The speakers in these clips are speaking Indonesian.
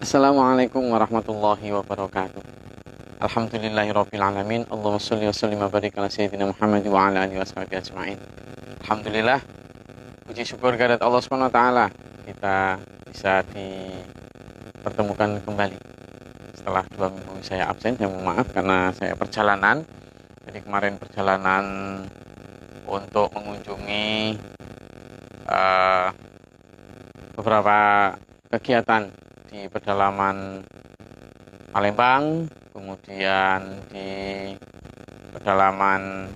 Assalamualaikum warahmatullahi wabarakatuh. Alhamdulillahirabbil alamin. Allahumma shalli wa sallim wa barik ala sayyidina Muhammad wa ala alihi washabihi ajmain. Alhamdulillah, puji syukur kehadirat Allah Subhanahu wa taala, kita bisa dipertemukan kembali setelah 2 minggu saya absen. Saya mohon maaf karena saya perjalanan. Jadi kemarin perjalanan untuk mengunjungi beberapa kegiatan di pedalaman Palembang, kemudian di pedalaman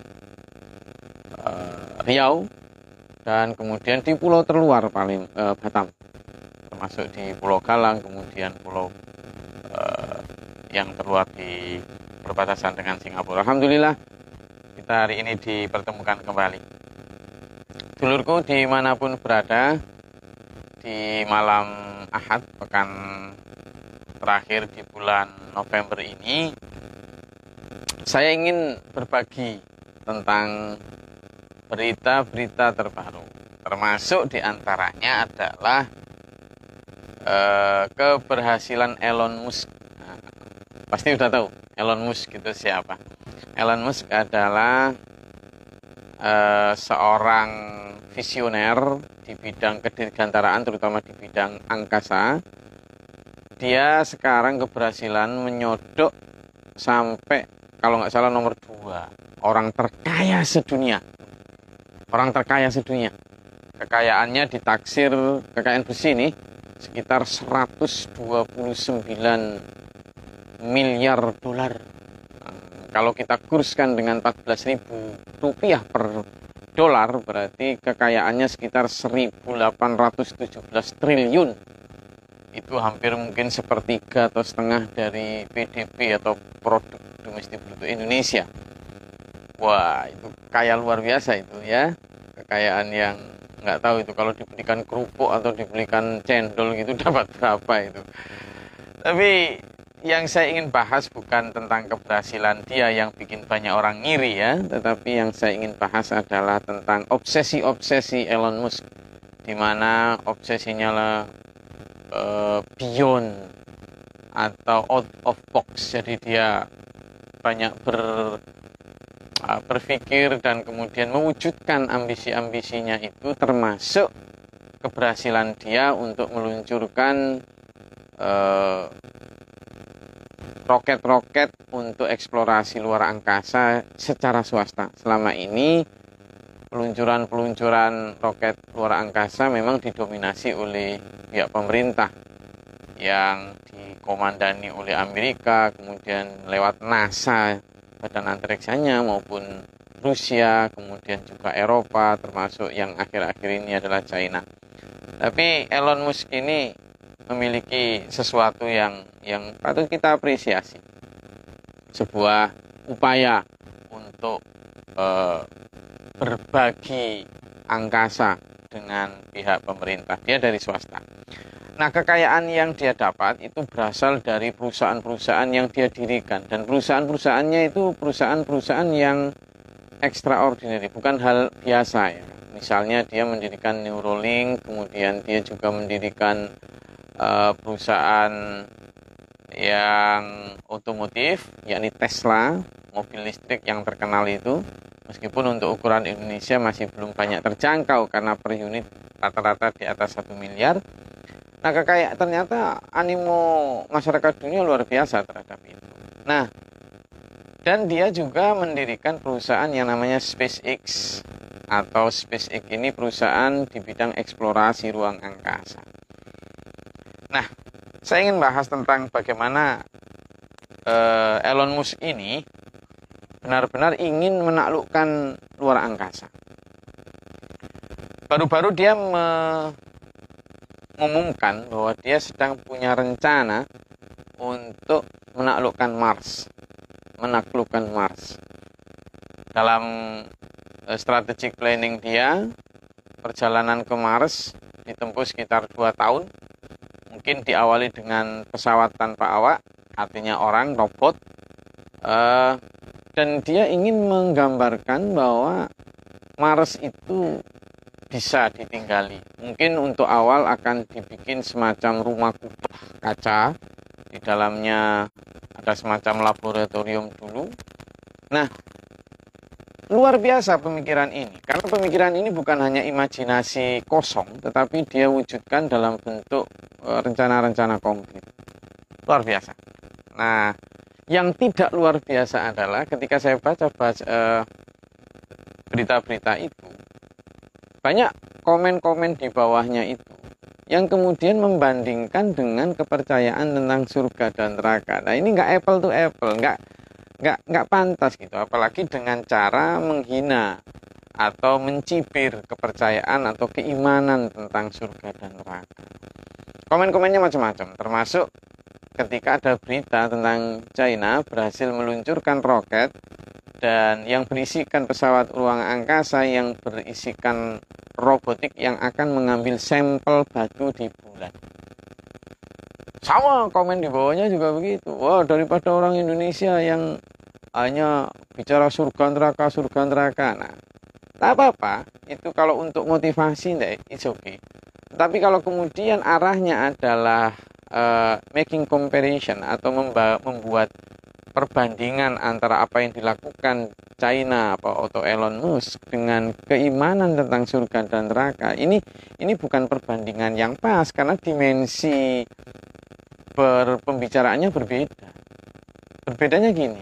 Riau, dan kemudian di pulau terluar Batam, termasuk di Pulau Galang, kemudian pulau yang terluar di perbatasan dengan Singapura. Alhamdulillah, kita hari ini dipertemukan kembali. Dulurku dimanapun berada, di malam Ahad pekan terakhir di bulan November ini, saya ingin berbagi tentang berita-berita terbaru, termasuk diantaranya adalah keberhasilan Elon Musk. Nah, pasti udah tahu Elon Musk itu siapa. Elon Musk adalah seorang visioner di bidang kedirgantaraan, terutama di bidang angkasa. Dia sekarang keberhasilan menyodok sampai, kalau nggak salah, nomor 2 orang terkaya sedunia. Orang terkaya sedunia. Kekayaannya ditaksir, kekayaan bersih ini sekitar 129 miliar dolar. Kalau kita kurskan dengan 14.000 rupiah per dolar, berarti kekayaannya sekitar 1.817 triliun. Itu hampir mungkin sepertiga atau setengah dari PDB atau produk domestik bruto Indonesia. Wah, itu kaya luar biasa itu ya. Kekayaan yang nggak tahu itu kalau dibelikan kerupuk atau dibelikan cendol gitu dapat berapa itu. Tapi yang saya ingin bahas bukan tentang keberhasilan dia yang bikin banyak orang ngiri ya, tetapi yang saya ingin bahas adalah tentang obsesi-obsesi Elon Musk, di mana obsesinya beyond atau out of box. Jadi dia banyak berpikir dan kemudian mewujudkan ambisi-ambisinya itu, termasuk keberhasilan dia untuk meluncurkan roket-roket untuk eksplorasi luar angkasa secara swasta. Selama ini peluncuran roket luar angkasa memang didominasi oleh pihak pemerintah yang dikomandani oleh Amerika, kemudian lewat NASA, badan antariksanya, maupun Rusia, kemudian juga Eropa, termasuk yang akhir-akhir ini adalah China. Tapi Elon Musk ini memiliki sesuatu yang patut kita apresiasi. Sebuah upaya untuk berbagi angkasa dengan pihak pemerintah. Dia dari swasta. Nah, kekayaan yang dia dapat itu berasal dari perusahaan-perusahaan yang dia dirikan. Dan perusahaan-perusahaannya itu perusahaan-perusahaan yang extraordinary, bukan hal biasa ya. Misalnya dia mendirikan Neuralink, kemudian dia juga mendirikan perusahaan yang otomotif, yakni Tesla, mobil listrik yang terkenal itu. Meskipun untuk ukuran Indonesia masih belum banyak terjangkau karena per unit rata-rata di atas 1 miliar. Nah, ternyata animo masyarakat dunia luar biasa terhadap itu. Nah, dan dia juga mendirikan perusahaan yang namanya SpaceX, atau SpaceX ini perusahaan di bidang eksplorasi ruang angkasa. Nah, saya ingin bahas tentang bagaimana Elon Musk ini benar-benar ingin menaklukkan luar angkasa. Baru-baru dia mengumumkan bahwa dia sedang punya rencana untuk menaklukkan Mars. Dalam strategic planning dia, perjalanan ke Mars ditempuh sekitar 2 tahun. Mungkin diawali dengan pesawat tanpa awak, artinya orang, robot, dan dia ingin menggambarkan bahwa Mars itu bisa ditinggali. Mungkin untuk awal akan dibikin semacam rumah kubah kaca, di dalamnya ada semacam laboratorium dulu. Nah, luar biasa pemikiran ini, karena pemikiran ini bukan hanya imajinasi kosong, tetapi dia wujudkan dalam bentuk rencana-rencana konkret. Luar biasa. Nah, yang tidak luar biasa adalah ketika saya baca berita-berita itu, banyak komen-komen di bawahnya itu yang kemudian membandingkan dengan kepercayaan tentang surga dan neraka. Nah, ini nggak apple to apple, nggak pantas gitu, apalagi dengan cara menghina atau mencibir kepercayaan atau keimanan tentang surga dan neraka. Komen-komennya macam-macam, termasuk ketika ada berita tentang China berhasil meluncurkan roket dan yang berisikan pesawat ruang angkasa yang berisikan robotik yang akan mengambil sampel batu di bulan. Sama komen di bawahnya juga begitu. Wah, daripada orang Indonesia yang hanya bicara surga neraka. Nah, tak apa-apa. Itu kalau untuk motivasi, it's okay. Tapi kalau kemudian arahnya adalah making comparison atau membuat perbandingan antara apa yang dilakukan China atau Elon Musk dengan keimanan tentang surga dan neraka, ini bukan perbandingan yang pas, karena dimensi pembicaraannya berbeda. Berbedanya gini,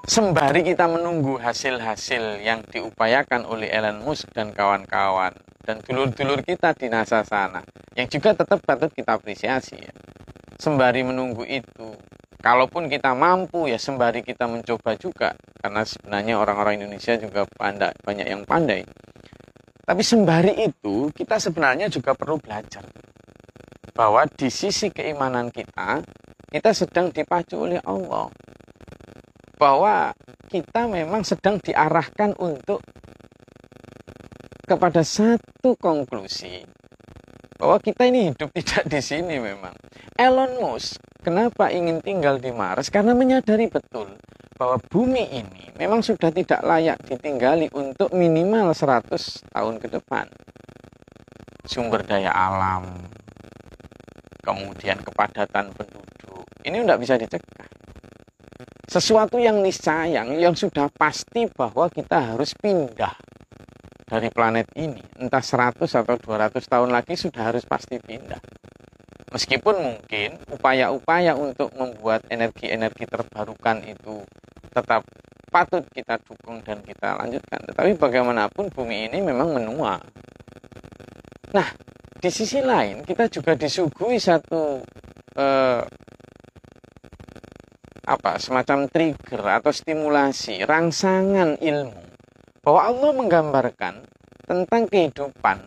sembari kita menunggu hasil-hasil yang diupayakan oleh Elon Musk dan kawan-kawan dan dulur-dulur kita di NASA sana, yang juga tetap patut kita apresiasi ya. Sembari menunggu itu, kalaupun kita mampu ya sembari kita mencoba juga, karena sebenarnya orang-orang Indonesia juga banyak yang pandai. Tapi sembari itu kita sebenarnya juga perlu belajar bahwa di sisi keimanan kita sedang dipacu oleh Allah. Bahwa kita memang sedang diarahkan untuk kepada satu konklusi, bahwa kita ini hidup tidak di sini memang. Elon Musk kenapa ingin tinggal di Mars? Karena menyadari betul bahwa bumi ini memang sudah tidak layak ditinggali untuk minimal 100 tahun ke depan. Sumber daya alam, kemudian kepadatan penduduk, ini tidak bisa dicegah. Sesuatu yang niscaya, yang sudah pasti bahwa kita harus pindah dari planet ini. Entah 100 atau 200 tahun lagi sudah harus pasti pindah. Meskipun mungkin upaya-upaya untuk membuat energi-energi terbarukan itu tetap patut kita dukung dan kita lanjutkan. Tetapi bagaimanapun bumi ini memang menua. Nah, di sisi lain kita juga disuguhi satu semacam trigger atau stimulasi, rangsangan ilmu, bahwa Allah menggambarkan tentang kehidupan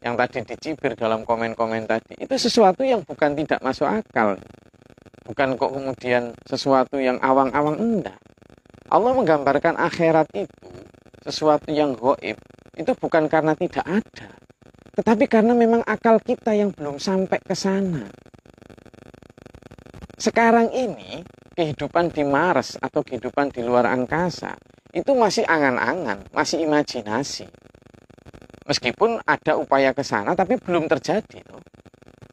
yang tadi dicibir dalam komen-komen tadi, itu sesuatu yang bukan tidak masuk akal. Bukan kok kemudian sesuatu yang awang-awang, enggak. Allah menggambarkan akhirat itu sesuatu yang gaib, itu bukan karena tidak ada, tetapi karena memang akal kita yang belum sampai ke sana. Sekarang ini kehidupan di Mars atau kehidupan di luar angkasa itu masih angan-angan, masih imajinasi. Meskipun ada upaya ke sana tapi belum terjadi.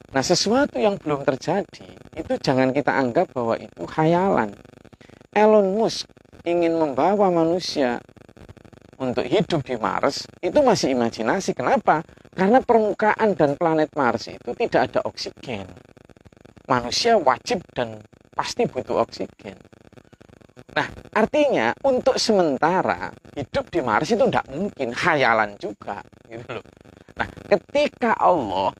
Nah, sesuatu yang belum terjadi itu jangan kita anggap bahwa itu khayalan. Elon Musk ingin membawa manusia untuk hidup di Mars itu masih imajinasi. Kenapa? Karena permukaan dan planet Mars itu tidak ada oksigen. Manusia wajib dan pasti butuh oksigen. Nah, artinya untuk sementara hidup di Mars itu tidak mungkin, khayalan juga, gitu loh. Nah, ketika Allah,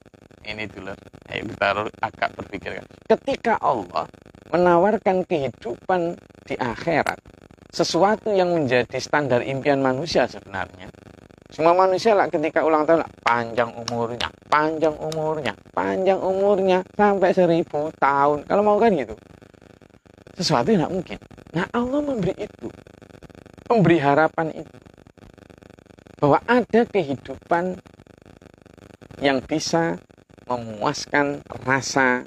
ini dulu, kita agak berpikir, ketika Allah menawarkan kehidupan di akhirat, sesuatu yang menjadi standar impian manusia sebenarnya. Semua manusia lah ketika ulang tahun, panjang umurnya sampai 1000 tahun. Kalau mau kan gitu. Sesuatu yang tidak mungkin. Nah, Allah memberi harapan itu, bahwa ada kehidupan yang bisa memuaskan rasa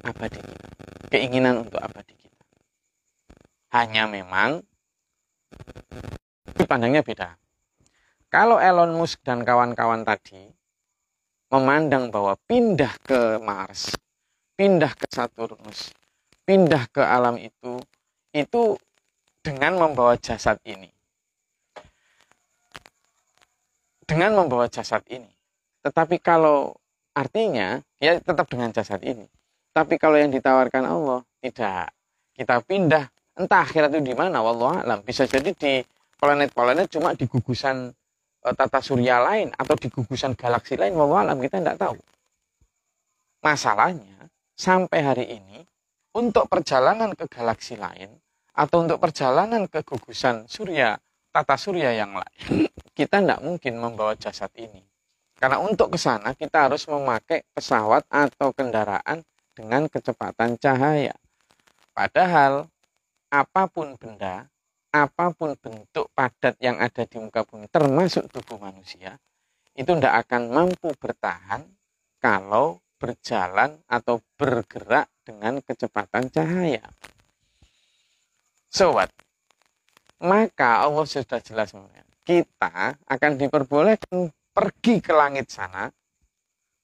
abadi kita, keinginan untuk abadi kita. Hanya memang pandangnya beda. Kalau Elon Musk dan kawan-kawan tadi memandang bahwa pindah ke Mars, pindah ke Saturnus, pindah ke alam itu dengan membawa jasad ini. Dengan membawa jasad ini. Tetapi kalau artinya, ya tetap dengan jasad ini. Tapi kalau yang ditawarkan Allah, tidak. Kita pindah, entah akhirat itu di mana, wallahu a'lam. Bisa jadi di planet-planet cuma di gugusan tata surya lain atau di gugusan galaksi lain, wallahu a'lam, kita tidak tahu. Masalahnya, sampai hari ini, untuk perjalanan ke galaksi lain, atau untuk perjalanan ke gugusan surya, tata surya yang lain, kita tidak mungkin membawa jasad ini. Karena untuk ke sana, kita harus memakai pesawat atau kendaraan dengan kecepatan cahaya. Padahal, apapun benda, apapun bentuk padat yang ada di muka bumi, termasuk tubuh manusia, itu tidak akan mampu bertahan kalau berjalan atau bergerak dengan kecepatan cahaya. So what? Maka Allah sudah jelas, kita akan diperbolehkan pergi ke langit sana,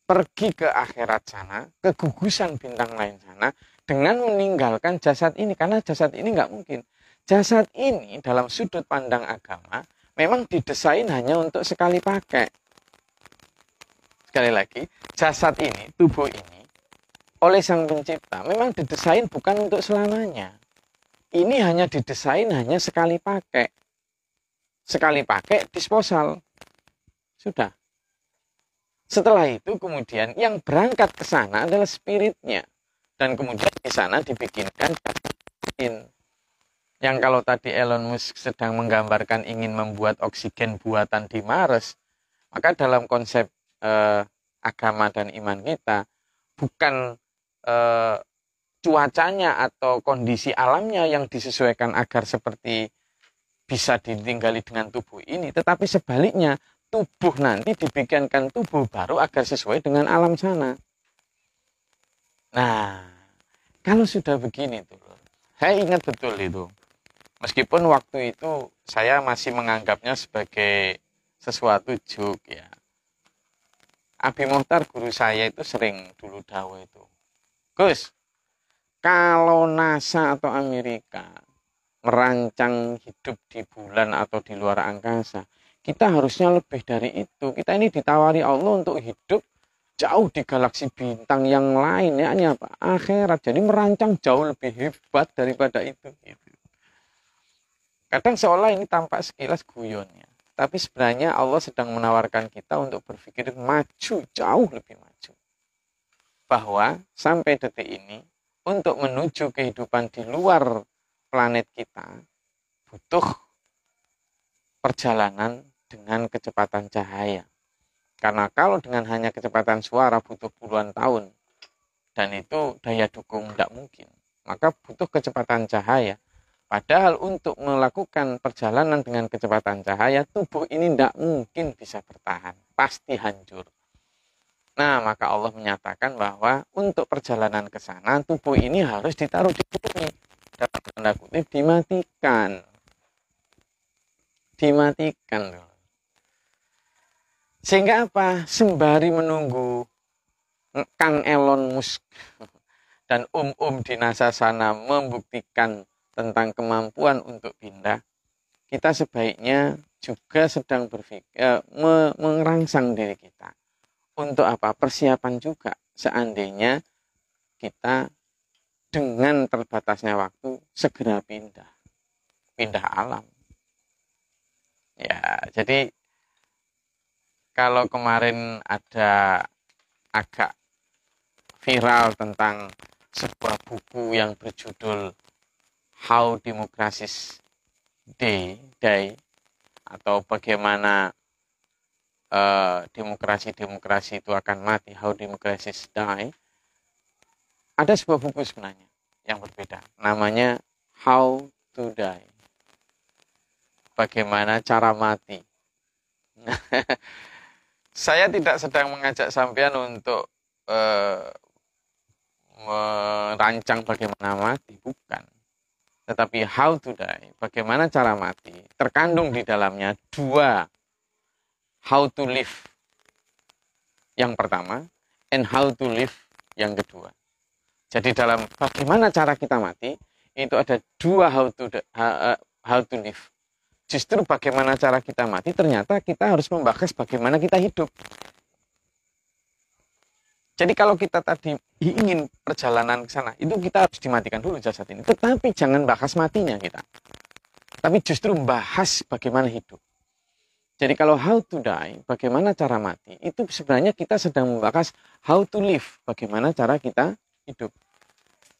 pergi ke akhirat sana, ke gugusan bintang lain sana, dengan meninggalkan jasad ini. Karena jasad ini nggak mungkin. Jasad ini dalam sudut pandang agama memang didesain hanya untuk sekali pakai. Sekali lagi, jasad ini, tubuh ini, oleh Sang Pencipta memang didesain bukan untuk selamanya. Ini hanya didesain hanya sekali pakai. Sekali pakai, disposal. Sudah. Setelah itu kemudian yang berangkat ke sana adalah spiritnya. Dan kemudian di sana dibikinkan yang kalau tadi Elon Musk sedang menggambarkan ingin membuat oksigen buatan di Mars, maka dalam konsep agama dan iman kita, bukan cuacanya atau kondisi alamnya yang disesuaikan agar seperti bisa ditinggali dengan tubuh ini, tetapi sebaliknya, tubuh nanti dibikinkan tubuh baru agar sesuai dengan alam sana. Nah, kalau sudah begini tuh, saya ingat betul itu. Meskipun waktu itu saya masih menganggapnya sebagai sesuatu joke ya. Abi Mohtar guru saya itu sering dulu dawuh itu, Gus, kalau NASA atau Amerika merancang hidup di bulan atau di luar angkasa, kita harusnya lebih dari itu. Kita ini ditawari Allah untuk hidup jauh di galaksi bintang yang lain, ya ini apa? Akhirat. Jadi merancang jauh lebih hebat daripada itu. Kadang seolah ini tampak sekilas guyonnya, tapi sebenarnya Allah sedang menawarkan kita untuk berpikir maju, jauh lebih maju. Bahwa sampai detik ini, untuk menuju kehidupan di luar planet kita, butuh perjalanan dengan kecepatan cahaya. Karena kalau dengan hanya kecepatan suara butuh puluhan tahun, dan itu daya dukung tidak mungkin, maka butuh kecepatan cahaya. Padahal untuk melakukan perjalanan dengan kecepatan cahaya, tubuh ini tidak mungkin bisa bertahan, pasti hancur. Nah, maka Allah menyatakan bahwa untuk perjalanan ke sana, tubuh ini harus ditaruh di bumi. Dalam tanda kutip, dimatikan. Dimatikan. Sehingga apa? Sembari menunggu Kang Elon Musk dan di NASA sana membuktikan tentang kemampuan untuk pindah, kita sebaiknya juga sedang berpikir merangsang diri kita untuk apa? Persiapan juga seandainya kita dengan terbatasnya waktu segera pindah alam. Ya, jadi kalau kemarin ada agak viral tentang sebuah buku yang berjudul How Democracies Die atau bagaimana demokrasi itu akan mati, How Democracies Die. Ada sebuah buku sebenarnya yang berbeda, namanya How to Die, bagaimana cara mati. Saya tidak sedang mengajak sampean untuk merancang bagaimana mati, bukan. Tetapi how to die, bagaimana cara mati, terkandung di dalamnya dua how to live yang pertama, and how to live yang kedua. Jadi dalam bagaimana cara kita mati, itu ada dua how to live. Justru bagaimana cara kita mati, ternyata kita harus membahas bagaimana kita hidup. Jadi kalau kita tadi ingin perjalanan ke sana, itu kita harus dimatikan dulu jasad ini. Tetapi jangan bahas matinya kita. Tapi justru membahas bagaimana hidup. Jadi kalau how to die, bagaimana cara mati, itu sebenarnya kita sedang membahas how to live, bagaimana cara kita hidup.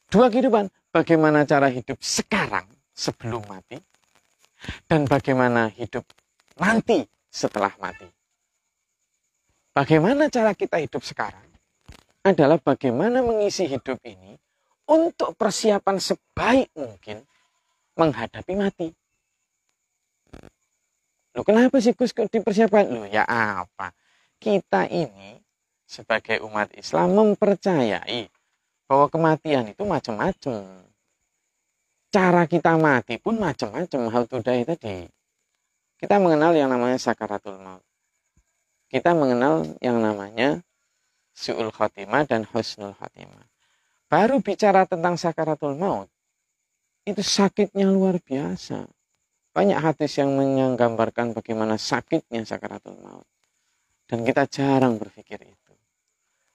Dua kehidupan, bagaimana cara hidup sekarang sebelum mati, dan bagaimana hidup nanti setelah mati. Bagaimana cara kita hidup sekarang adalah bagaimana mengisi hidup ini untuk persiapan sebaik mungkin menghadapi mati. Loh, kenapa sih Gus dipersiapkan? Loh, ya apa? Kita ini sebagai umat Islam mempercayai bahwa kematian itu macam-macam. Cara kita mati pun macam-macam. How to die tadi. Kita mengenal yang namanya sakaratul maut. Kita mengenal yang namanya su'ul khotimah dan husnul khotimah. Baru bicara tentang sakaratul maut, itu sakitnya luar biasa. Banyak hadis yang menggambarkan bagaimana sakitnya sakaratul maut. Dan kita jarang berpikir itu.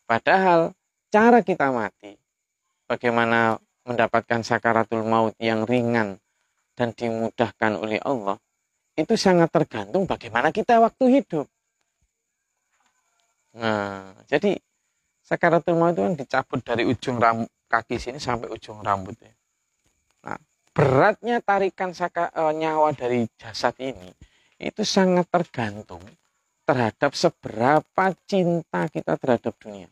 Padahal cara kita mati, bagaimana mendapatkan sakaratul maut yang ringan dan dimudahkan oleh Allah, itu sangat tergantung bagaimana kita waktu hidup. Nah, jadi sakaratul maut itu kan dicabut dari ujung kaki sini sampai ujung rambut. Ya. Nah, beratnya tarikan nyawa dari jasad ini itu sangat tergantung terhadap seberapa cinta kita terhadap dunia.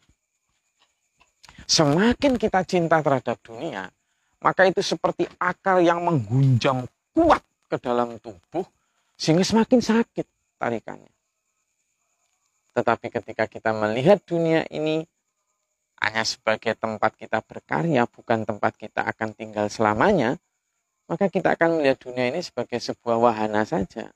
Semakin kita cinta terhadap dunia, maka itu seperti akal yang menggunjam kuat ke dalam tubuh sehingga semakin sakit tarikannya. Tetapi ketika kita melihat dunia ini hanya sebagai tempat kita berkarya, bukan tempat kita akan tinggal selamanya, maka kita akan melihat dunia ini sebagai sebuah wahana saja.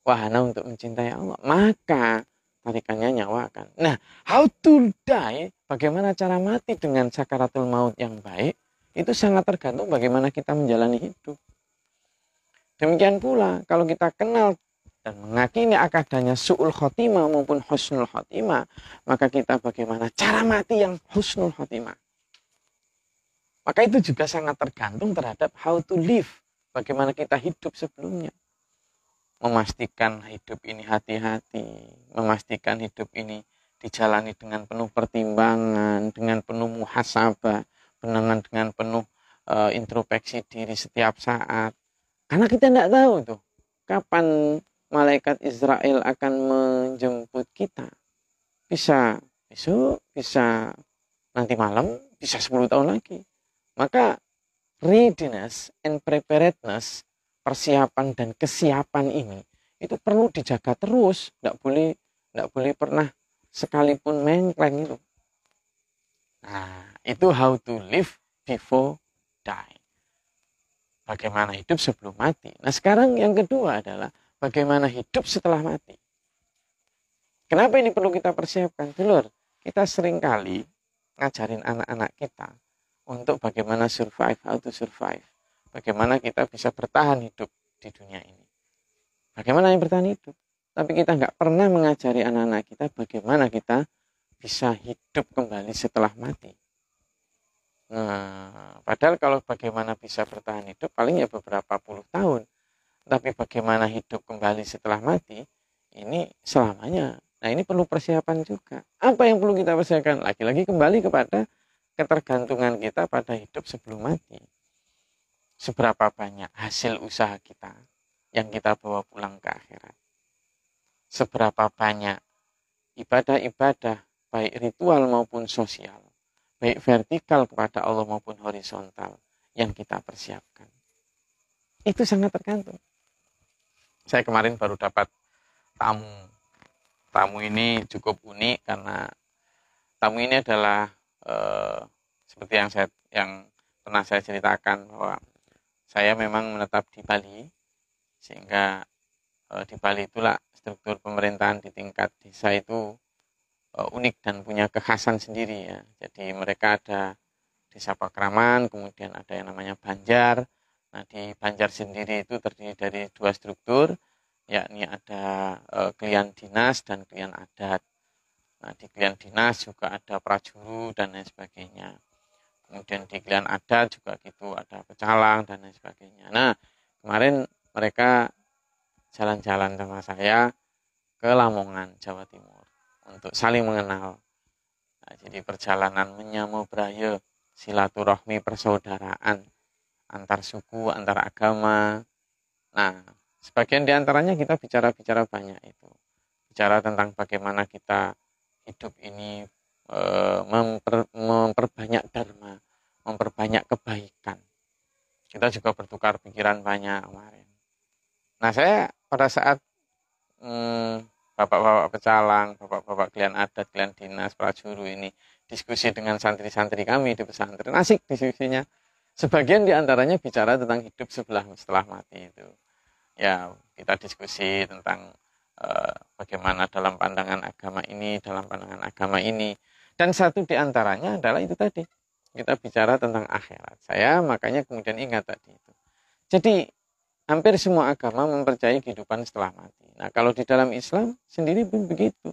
Wahana untuk mencintai Allah. Maka tarikannya nyawa akan. Nah, how to die, bagaimana cara mati dengan sakaratul maut yang baik, itu sangat tergantung bagaimana kita menjalani hidup. Demikian pula, kalau kita kenal dan mengakini adanya su'ul khotimah maupun husnul khotimah, maka kita bagaimana cara mati yang husnul khotimah. Maka itu juga sangat tergantung terhadap how to live, bagaimana kita hidup sebelumnya. Memastikan hidup ini hati-hati, memastikan hidup ini dijalani dengan penuh pertimbangan, dengan penuh muhasabah, dengan penuh introspeksi diri setiap saat. Karena kita tidak tahu tuh kapan malaikat Israel akan menjemput kita. Bisa besok, bisa nanti malam, bisa 10 tahun lagi. Maka readiness and preparedness, persiapan dan kesiapan ini itu perlu dijaga terus, tidak boleh pernah sekalipun mengkleng itu. Nah, itu how to live before die. Bagaimana hidup sebelum mati. Nah, sekarang yang kedua adalah bagaimana hidup setelah mati. Kenapa ini perlu kita persiapkan? Dulur, kita seringkali ngajarin anak-anak kita untuk bagaimana survive, how to survive. Bagaimana kita bisa bertahan hidup di dunia ini. Bagaimana yang bertahan hidup? Tapi kita nggak pernah mengajari anak-anak kita bagaimana kita bisa hidup kembali setelah mati. Nah, padahal kalau bagaimana bisa bertahan hidup paling ya beberapa puluh tahun. Tapi bagaimana hidup kembali setelah mati, ini selamanya. Nah, ini perlu persiapan juga. Apa yang perlu kita persiapkan? Lagi-lagi kembali kepada ketergantungan kita pada hidup sebelum mati. Seberapa banyak hasil usaha kita yang kita bawa pulang ke akhirat. Seberapa banyak ibadah-ibadah, baik ritual maupun sosial, baik vertikal kepada Allah maupun horizontal yang kita persiapkan. Itu sangat tergantung. Saya kemarin baru dapat tamu. Tamu ini cukup unik karena tamu ini adalah seperti yang pernah saya ceritakan bahwa saya memang menetap di Bali, sehingga di Bali itulah struktur pemerintahan di tingkat desa itu unik dan punya kekhasan sendiri ya. Jadi mereka ada desa Pakraman, kemudian ada yang namanya Banjar. Nah, di Banjar sendiri itu terdiri dari dua struktur, yakni ada klien dinas dan klien adat. Nah, di klien dinas juga ada prajuru dan lain sebagainya. Kemudian di klien adat juga gitu, ada pecalang dan lain sebagainya. Nah, kemarin mereka jalan-jalan sama saya ke Lamongan, Jawa Timur untuk saling mengenal. Nah, jadi perjalanan menyambung beraya silaturahmi persaudaraan antar suku, antar agama. Nah, sebagian diantaranya kita bicara-bicara banyak itu. Bicara tentang bagaimana kita hidup ini memperbanyak dharma, memperbanyak kebaikan. Kita juga bertukar pikiran banyak kemarin. Nah, saya pada saat bapak-bapak pecalang, bapak-bapak klien adat, klien dinas, prajuru ini diskusi dengan santri-santri kami di pesantren, asik diskusinya. Sebagian diantaranya bicara tentang hidup setelah mati itu. Ya, kita diskusi tentang bagaimana dalam pandangan agama ini, dalam pandangan agama ini. Dan satu diantaranya adalah itu tadi. Kita bicara tentang akhirat. Saya makanya kemudian ingat tadi itu. Jadi, hampir semua agama mempercayai kehidupan setelah mati. Nah, kalau di dalam Islam sendiri pun begitu.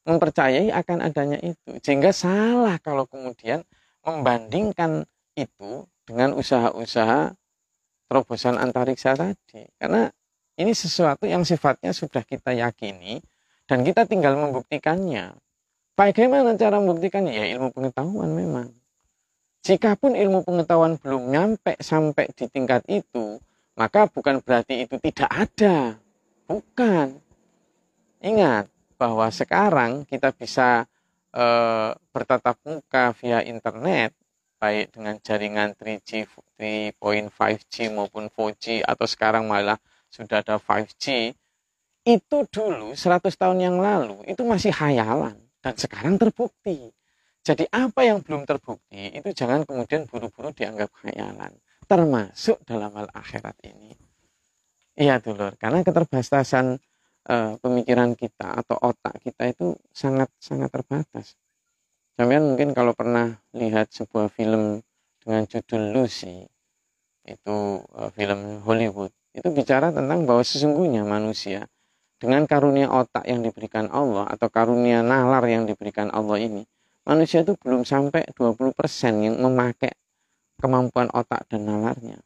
Mempercayai akan adanya itu. Sehingga salah kalau kemudian membandingkan itu dengan usaha-usaha terobosan antariksa tadi. Karena ini sesuatu yang sifatnya sudah kita yakini dan kita tinggal membuktikannya. Bagaimana cara membuktikannya? Ya ilmu pengetahuan memang. Jikapun ilmu pengetahuan belum nyampe sampai di tingkat itu, maka bukan berarti itu tidak ada. Bukan. Ingat bahwa sekarang kita bisa bertatap muka via internet, baik dengan jaringan 3G, 3.5G maupun 4G, atau sekarang malah sudah ada 5G. Itu dulu 100 tahun yang lalu itu masih khayalan dan sekarang terbukti. Jadi apa yang belum terbukti itu jangan kemudian buru-buru dianggap khayalan, termasuk dalam hal akhirat ini. Iya dulur, karena keterbatasan pemikiran kita atau otak kita itu sangat terbatas. Sampean mungkin kalau pernah lihat sebuah film dengan judul Lucy, itu film Hollywood, itu bicara tentang bahwa sesungguhnya manusia dengan karunia otak yang diberikan Allah atau karunia nalar yang diberikan Allah ini, manusia itu belum sampai 20% yang memakai kemampuan otak dan nalarnya.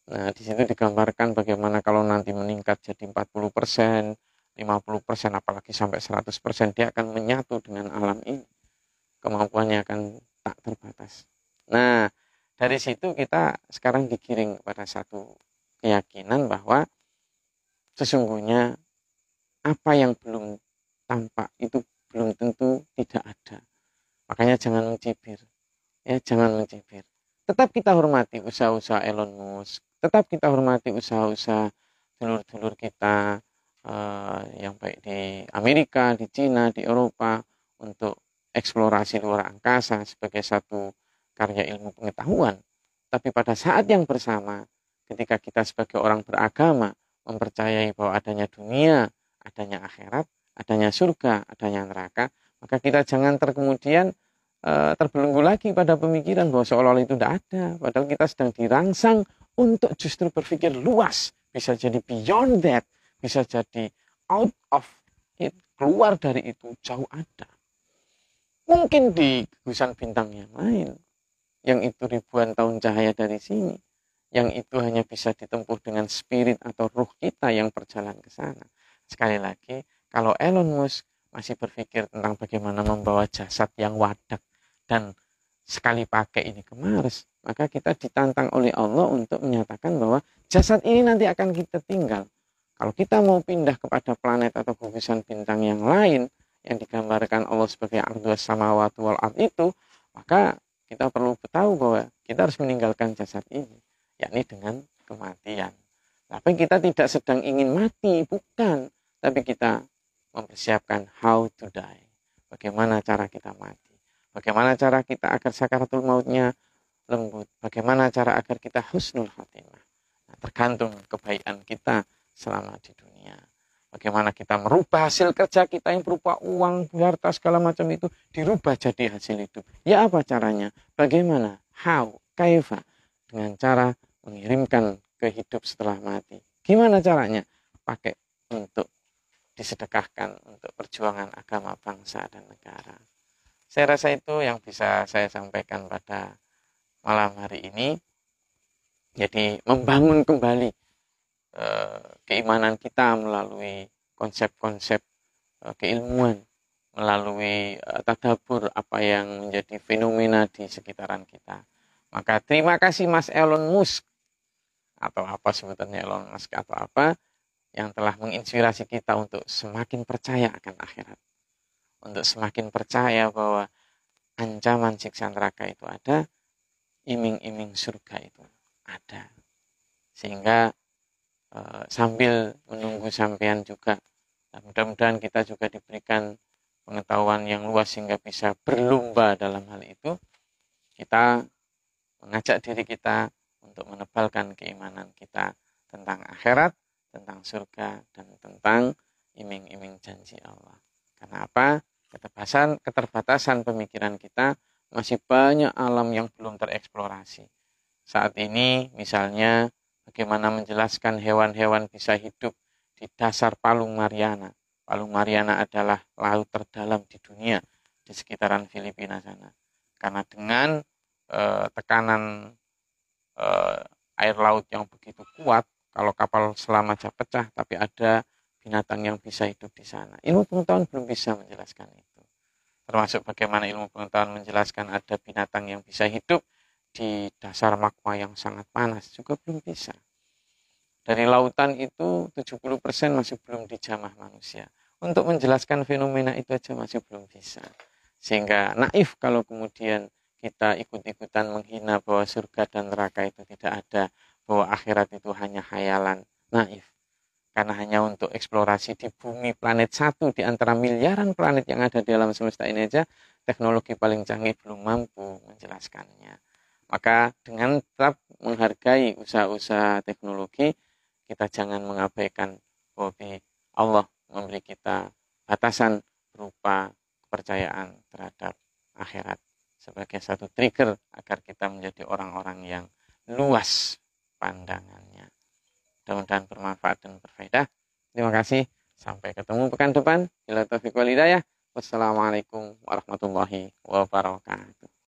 Nah, di situ digambarkan bagaimana kalau nanti meningkat jadi 40%, 50%, apalagi sampai 100%, dia akan menyatu dengan alam ini. Kemampuannya akan tak terbatas. Nah, dari situ kita sekarang digiring pada satu keyakinan bahwa sesungguhnya apa yang belum tampak itu belum tentu tidak ada. Makanya jangan mencibir. Ya, jangan mencibir. Tetap kita hormati usaha-usaha Elon Musk. Tetap kita hormati usaha-usaha dulur-dulur kita yang baik di Amerika, di Cina, di Eropa untuk eksplorasi luar angkasa sebagai satu karya ilmu pengetahuan. Tapi pada saat yang bersama, ketika kita sebagai orang beragama mempercayai bahwa adanya dunia, adanya akhirat, adanya surga, adanya neraka, maka kita jangan kemudian terbelenggu lagi pada pemikiran bahwa seolah-olah itu tidak ada. Padahal kita sedang dirangsang untuk justru berpikir luas. Bisa jadi beyond that. Bisa jadi out of it. Keluar dari itu jauh ada. Mungkin di gugusan bintang yang lain. Yang itu ribuan tahun cahaya dari sini. Yang itu hanya bisa ditempuh dengan spirit atau ruh kita yang berjalan ke sana. Sekali lagi, kalau Elon Musk masih berpikir tentang bagaimana membawa jasad yang wadak dan sekali pakai ini ke Mars, maka kita ditantang oleh Allah untuk menyatakan bahwa jasad ini nanti akan kita tinggal. Kalau kita mau pindah kepada planet atau gugusan bintang yang lain yang digambarkan Allah sebagai ardhus samawati wal ard itu, maka kita perlu tahu bahwa kita harus meninggalkan jasad ini, yakni dengan kematian. Tapi kita tidak sedang ingin mati, bukan. Tapi kita mempersiapkan how to die. Bagaimana cara kita mati. Bagaimana cara kita agar sakaratul mautnya lembut. Bagaimana cara agar kita husnul khatimah. Nah, tergantung kebaikan kita selama di dunia. Bagaimana kita merubah hasil kerja kita yang berupa uang, harta, segala macam itu dirubah jadi hasil hidup. Ya apa caranya? Bagaimana? How? Kaifa? Dengan cara mengirimkan ke hidup setelah mati. Gimana caranya? Pakai untuk disedekahkan untuk perjuangan agama, bangsa, dan negara. Saya rasa itu yang bisa saya sampaikan pada malam hari ini. Jadi membangun kembali keimanan kita melalui konsep-konsep keilmuan, melalui tadabbur apa yang menjadi fenomena di sekitaran kita. Maka terima kasih Mas Elon Musk, atau apa sebutannya Elon Musk atau apa, yang telah menginspirasi kita untuk semakin percaya akan akhirat. Untuk semakin percaya bahwa ancaman siksa neraka itu ada, iming-iming surga itu ada. Sehingga sambil menunggu sampean juga, mudah-mudahan kita juga diberikan pengetahuan yang luas sehingga bisa berlomba dalam hal itu. Kita mengajak diri kita untuk menebalkan keimanan kita tentang akhirat, tentang surga, dan tentang iming-iming janji Allah. Karena apa? Keterbatasan pemikiran kita, masih banyak alam yang belum tereksplorasi. Saat ini misalnya bagaimana menjelaskan hewan-hewan bisa hidup di dasar Palung Mariana. Palung Mariana adalah laut terdalam di dunia, di sekitaran Filipina sana. Karena dengan tekanan air laut yang begitu kuat, kalau kapal selam aja pecah, tapi ada binatang yang bisa hidup di sana. Ilmu pengetahuan belum bisa menjelaskan itu. Termasuk bagaimana ilmu pengetahuan menjelaskan ada binatang yang bisa hidup di dasar magma yang sangat panas, juga belum bisa. Dari lautan itu 70% masih belum dijamah manusia. Untuk menjelaskan fenomena itu aja masih belum bisa. Sehingga naif kalau kemudian kita ikut-ikutan menghina bahwa surga dan neraka itu tidak ada, bahwa akhirat itu hanya khayalan. Naif. Karena hanya untuk eksplorasi di bumi planet satu di antara miliaran planet yang ada di alam semesta ini aja, teknologi paling canggih belum mampu menjelaskannya. Maka dengan tetap menghargai usaha-usaha teknologi, kita jangan mengabaikan bahwa Allah memberi kita batasan berupa kepercayaan terhadap akhirat sebagai satu trigger agar kita menjadi orang-orang yang luas pandangannya. Mudah-mudahan bermanfaat dan berfaedah. Terima kasih. Sampai ketemu pekan depan. Bila taufiq wal hidayah. Wassalamualaikum warahmatullahi wabarakatuh.